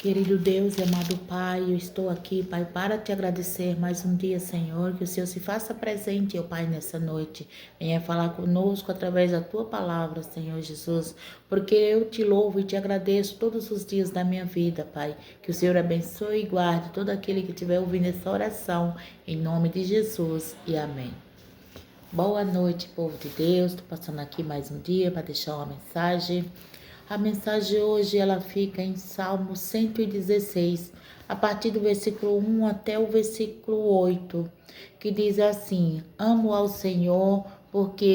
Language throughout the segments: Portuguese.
Querido Deus e amado Pai, eu estou aqui, Pai, para te agradecer mais um dia, Senhor, que o Senhor se faça presente, ó Pai, nessa noite. Venha falar conosco através da tua palavra, Senhor Jesus, porque eu te louvo e te agradeço todos os dias da minha vida, Pai. Que o Senhor abençoe e guarde todo aquele que estiver ouvindo essa oração, em nome de Jesus e amém. Boa noite, povo de Deus. Estou passando aqui mais um dia para deixar uma mensagem. A mensagem hoje ela fica em Salmo 116, a partir do versículo 1 até o versículo 8, que diz assim: Amo ao Senhor porque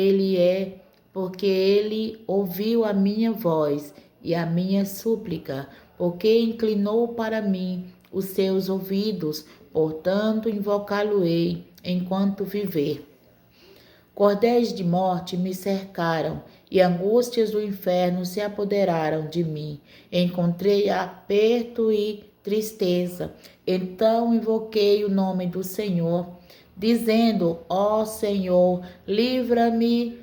ele ouviu a minha voz e a minha súplica, porque inclinou para mim os seus ouvidos, portanto invocá-lo-ei enquanto viver. Cordéis de morte me cercaram e angústias do inferno se apoderaram de mim. Encontrei aperto e tristeza. Então invoquei o nome do Senhor, dizendo: ó Senhor, livra-me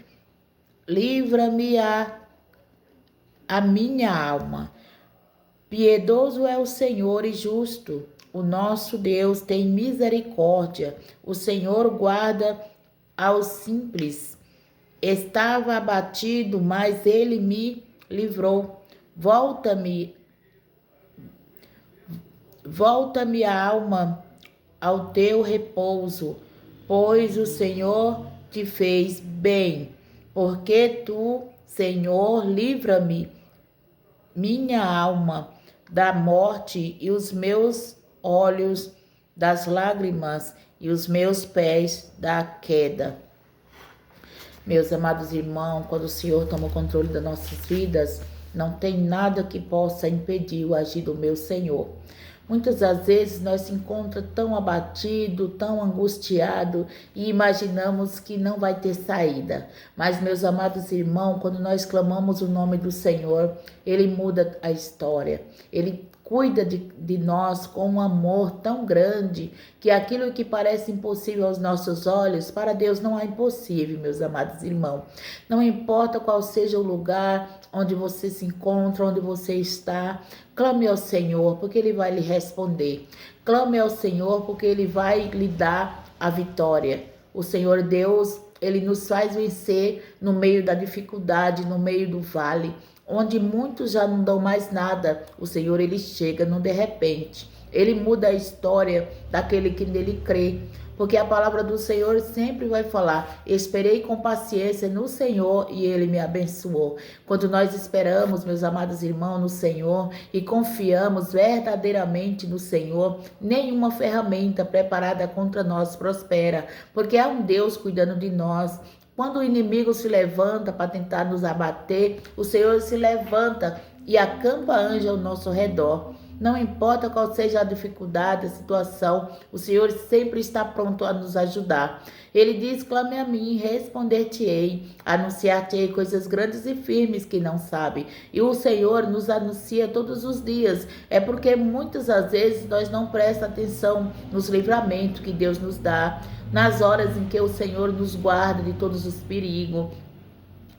a minha alma. Piedoso é o Senhor e justo. O nosso Deus tem misericórdia. O Senhor guarda aos simples. Estava abatido, mas ele me livrou. Volta-me a alma ao teu repouso, pois o Senhor te fez bem. Porque tu, Senhor, livra-me, minha alma, da morte e os meus olhos das lágrimas e os meus pés da queda. Meus amados irmãos, quando o Senhor toma o controle das nossas vidas, não tem nada que possa impedir o agir do meu Senhor. Muitas das vezes nós se encontramos tão abatido, tão angustiado e imaginamos que não vai ter saída. Mas, meus amados irmãos, quando nós clamamos o nome do Senhor, Ele muda a história. Ele cuida de nós com um amor tão grande que aquilo que parece impossível aos nossos olhos, para Deus não é impossível, meus amados irmãos. Não importa qual seja o lugar onde você se encontra, onde você está, clame ao Senhor, porque Ele vai lhe responder. Clame ao Senhor, porque Ele vai lhe dar a vitória. O Senhor Deus, Ele nos faz vencer no meio da dificuldade, no meio do vale, onde muitos já não dão mais nada. O Senhor, Ele chega no de repente. Ele muda a história daquele que nele crê. Porque a palavra do Senhor sempre vai falar: esperei com paciência no Senhor e Ele me abençoou. Quando nós esperamos, meus amados irmãos, no Senhor e confiamos verdadeiramente no Senhor, nenhuma ferramenta preparada contra nós prospera, porque há um Deus cuidando de nós. Quando o inimigo se levanta para tentar nos abater, o Senhor se levanta e acampa anjos ao nosso redor. Não importa qual seja a dificuldade, a situação, o Senhor sempre está pronto a nos ajudar. Ele diz: clame a mim, responder-te-ei, anunciar-te-ei coisas grandes e firmes que não sabe. E o Senhor nos anuncia todos os dias. É porque muitas das vezes nós não prestamos atenção nos livramentos que Deus nos dá, nas horas em que o Senhor nos guarda de todos os perigos.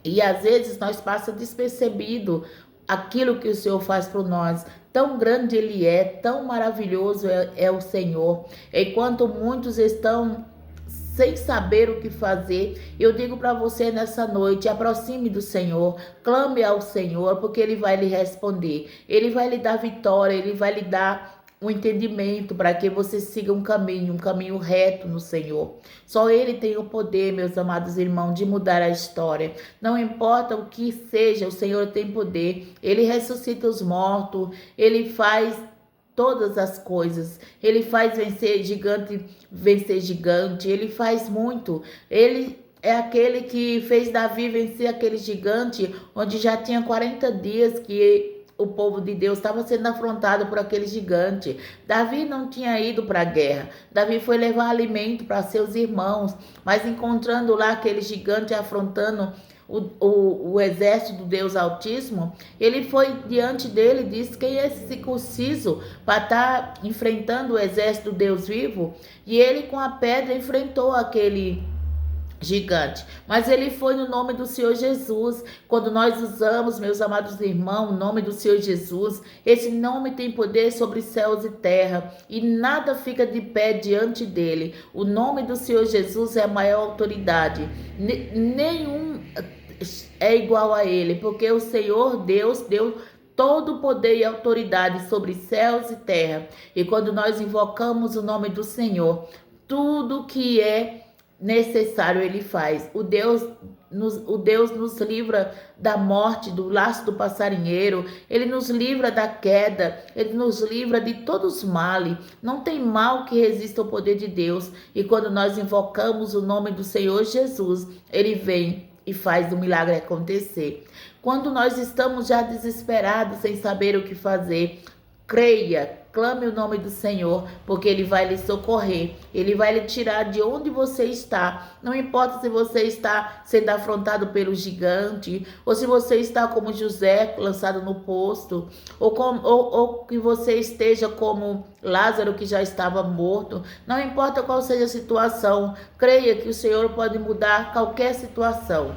E às vezes nós passamos despercebido aquilo que o Senhor faz por nós. Tão grande Ele é, tão maravilhoso é o Senhor. Enquanto muitos estão sem saber o que fazer, eu digo para você nessa noite: aproxime do Senhor, clame ao Senhor, porque Ele vai lhe responder. Ele vai lhe dar vitória, Ele vai lhe dar um entendimento para que você siga um caminho reto no Senhor. Só Ele tem o poder, meus amados irmãos, de mudar a história. Não importa o que seja, o Senhor tem poder. Ele ressuscita os mortos, Ele faz todas as coisas. Ele faz vencer gigante, Ele faz muito. Ele é aquele que fez Davi vencer aquele gigante, onde já tinha 40 dias que o povo de Deus estava sendo afrontado por aquele gigante. Davi não tinha ido para a guerra. Davi foi levar alimento para seus irmãos, mas encontrando lá aquele gigante afrontando o exército do Deus Altíssimo, ele foi diante dele e disse: quem é esse circunciso para estar enfrentando o exército do Deus vivo? E ele com a pedra enfrentou aquele gigante, mas ele foi no nome do Senhor Jesus. Quando nós usamos, meus amados irmãos, o nome do Senhor Jesus, esse nome tem poder sobre céus e terra, e nada fica de pé diante dele. O nome do Senhor Jesus é a maior autoridade. Nenhum é igual a ele, porque o Senhor Deus deu todo o poder e autoridade sobre céus e terra. E quando nós invocamos o nome do Senhor, tudo que é necessário ele faz. O Deus nos livra da morte, do laço do passarinheiro, ele nos livra da queda, ele nos livra de todos os males. Não tem mal que resista ao poder de Deus. E quando nós invocamos o nome do Senhor Jesus, ele vem e faz o milagre acontecer. Quando nós estamos já desesperados, sem saber o que fazer, creia, clame o nome do Senhor, porque Ele vai lhe socorrer. Ele vai lhe tirar de onde você está. Não importa se você está sendo afrontado pelo gigante, ou se você está como José, lançado no poço, ou que você esteja como Lázaro, que já estava morto. Não importa qual seja a situação, creia que o Senhor pode mudar qualquer situação.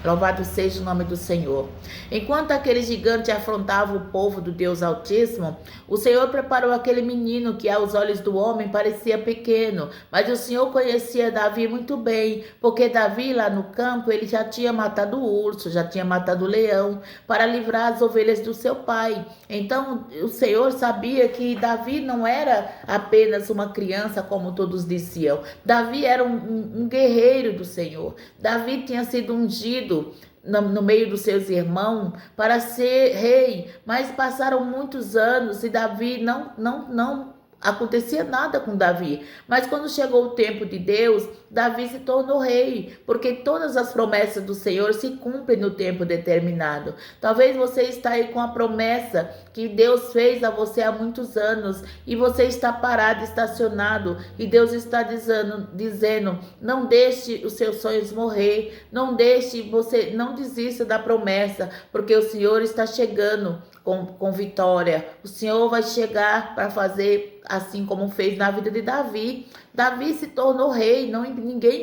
Louvado seja o nome do Senhor. Enquanto aquele gigante afrontava o povo do Deus Altíssimo, o Senhor preparou aquele menino que aos olhos do homem parecia pequeno, mas o Senhor conhecia Davi muito bem, porque Davi lá no campo ele já tinha matado o urso, já tinha matado o leão, para livrar as ovelhas do seu pai. Então o Senhor sabia que Davi não era apenas uma criança como todos diziam. Davi era um guerreiro do Senhor. Davi tinha sido ungido no meio dos seus irmãos para ser rei, mas passaram muitos anos e Davi não acontecia nada com Davi. Mas quando chegou o tempo de Deus, Davi se tornou rei, porque todas as promessas do Senhor se cumprem no tempo determinado. Talvez você está aí com a promessa que Deus fez a você há muitos anos e você está parado, estacionado, e Deus está dizendo, não deixe os seus sonhos morrer, não desista da promessa, porque o Senhor está chegando com vitória. O Senhor vai chegar para fazer assim como fez na vida de Davi. Davi se tornou rei, ninguém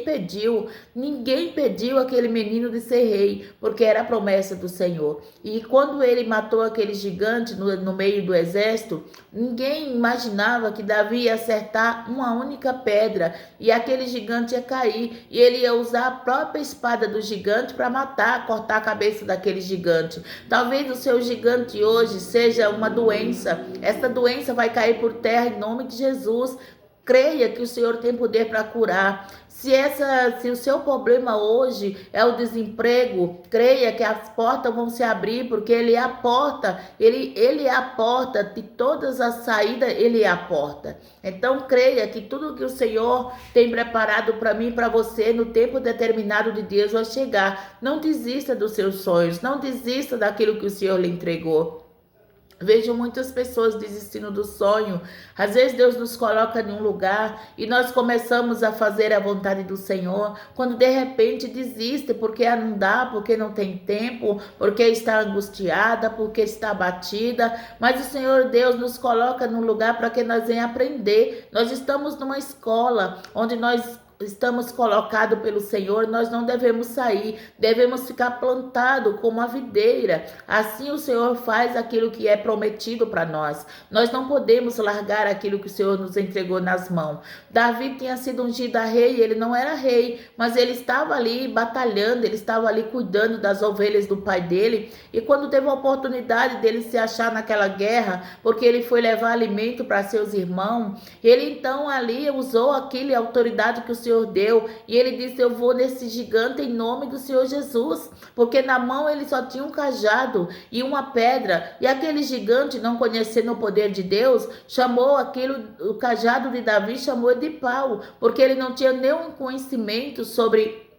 impediu aquele menino de ser rei, porque era a promessa do Senhor. E quando ele matou aquele gigante no meio do exército, ninguém imaginava que Davi ia acertar uma única pedra e aquele gigante ia cair, e ele ia usar a própria espada do gigante para cortar a cabeça daquele gigante. Talvez o seu gigante hoje seja uma doença. Essa doença vai cair por terra em nome de Jesus. Creia que o Senhor tem poder para curar. Se o seu problema hoje é o desemprego, creia que as portas vão se abrir, porque Ele é a porta. Ele é a porta de todas as saídas, Ele é a porta. Então creia que tudo que o Senhor tem preparado para mim e para você no tempo determinado de Deus vai chegar. Não desista dos seus sonhos, não desista daquilo que o Senhor lhe entregou. Vejo muitas pessoas desistindo do sonho. Às vezes Deus nos coloca em um lugar e nós começamos a fazer a vontade do Senhor, quando de repente desiste, porque não dá, porque não tem tempo, porque está angustiada, porque está abatida. Mas o Senhor Deus nos coloca num lugar para que nós venhamos aprender. Nós estamos numa escola onde nós estamos colocados pelo Senhor, nós não devemos sair, devemos ficar plantados como a videira. Assim o Senhor faz aquilo que é prometido para nós. Nós não podemos largar aquilo que o Senhor nos entregou nas mãos. Davi tinha sido ungido a rei, ele não era rei, mas ele estava ali batalhando, ele estava ali cuidando das ovelhas do pai dele, e quando teve a oportunidade dele se achar naquela guerra, porque ele foi levar alimento para seus irmãos, ele então ali usou aquela autoridade que o Senhor deu, e ele disse, eu vou nesse gigante em nome do Senhor Jesus, porque na mão ele só tinha um cajado e uma pedra, e aquele gigante, não conhecendo o poder de Deus, chamou o cajado de Davi, chamou de pau, porque ele não tinha nenhum conhecimento sobre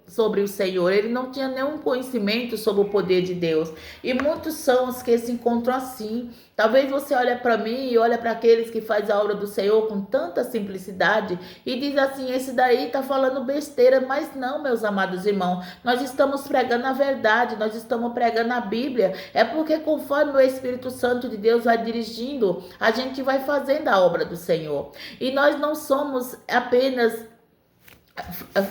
o Senhor, ele não tinha nenhum conhecimento sobre o poder de Deus. E muitos são os que se encontram assim. Talvez você olhe para mim e olhe para aqueles que fazem a obra do Senhor com tanta simplicidade e diz assim, esse daí está falando besteira. Mas não, meus amados irmãos, nós estamos pregando a verdade, nós estamos pregando a Bíblia. É porque conforme o Espírito Santo de Deus vai dirigindo, a gente vai fazendo a obra do Senhor. E nós não somos apenas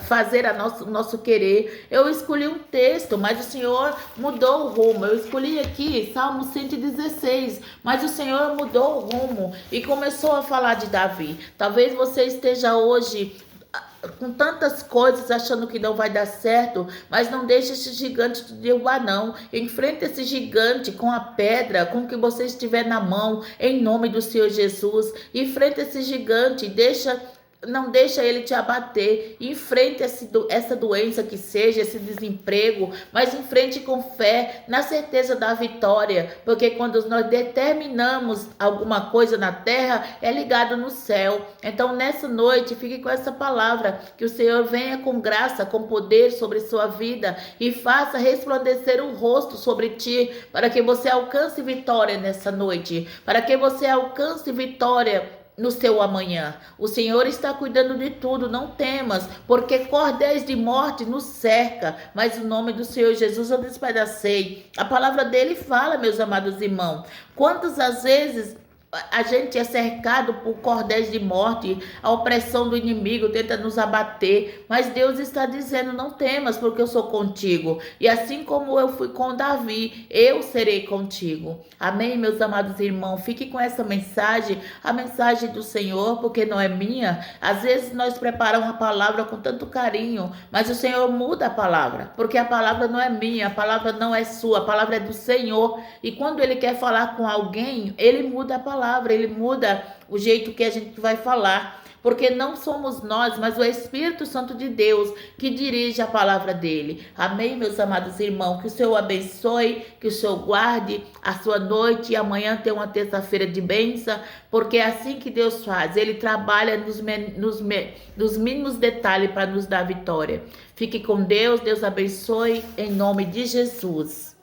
fazer o nosso querer. Eu escolhi um texto, mas o Senhor mudou o rumo. Eu escolhi aqui Salmo 116, mas o Senhor mudou o rumo e começou a falar de Davi. Talvez você esteja hoje com tantas coisas achando que não vai dar certo, mas não deixe esse gigante te derrubar não. Enfrente esse gigante com a pedra, com o que você estiver na mão, em nome do Senhor Jesus. Enfrente esse gigante, não deixa ele te abater. Enfrente essa doença que seja, esse desemprego, mas enfrente com fé, na certeza da vitória, porque quando nós determinamos alguma coisa na terra, é ligado no céu. Então nessa noite, fique com essa palavra, que o Senhor venha com graça, com poder sobre sua vida e faça resplandecer o rosto sobre ti, para que você alcance vitória nessa noite, para que você alcance vitória no seu amanhã. O Senhor está cuidando de tudo, não temas, porque cordéis de morte nos cerca, mas o nome do Senhor Jesus eu despedacei. A palavra dele fala, meus amados irmãos, quantas as vezes a gente é cercado por cordéis de morte, a opressão do inimigo tenta nos abater, mas Deus está dizendo, não temas, porque eu sou contigo, e assim como eu fui com Davi, eu serei contigo. Amém, meus amados irmãos? Fique com essa mensagem, a mensagem do Senhor, porque não é minha. Às vezes nós preparamos a palavra com tanto carinho, mas o Senhor muda a palavra, porque a palavra não é minha, a palavra não é sua, a palavra é do Senhor, e quando Ele quer falar com alguém, Ele muda a palavra, ele muda o jeito que a gente vai falar, porque não somos nós, mas o Espírito Santo de Deus que dirige a palavra dele. Amém, meus amados irmãos? Que o Senhor abençoe, que o Senhor guarde a sua noite e amanhã tem uma terça-feira de bênção, porque é assim que Deus faz, ele trabalha nos mínimos detalhes para nos dar vitória. Fique com Deus, Deus abençoe, em nome de Jesus.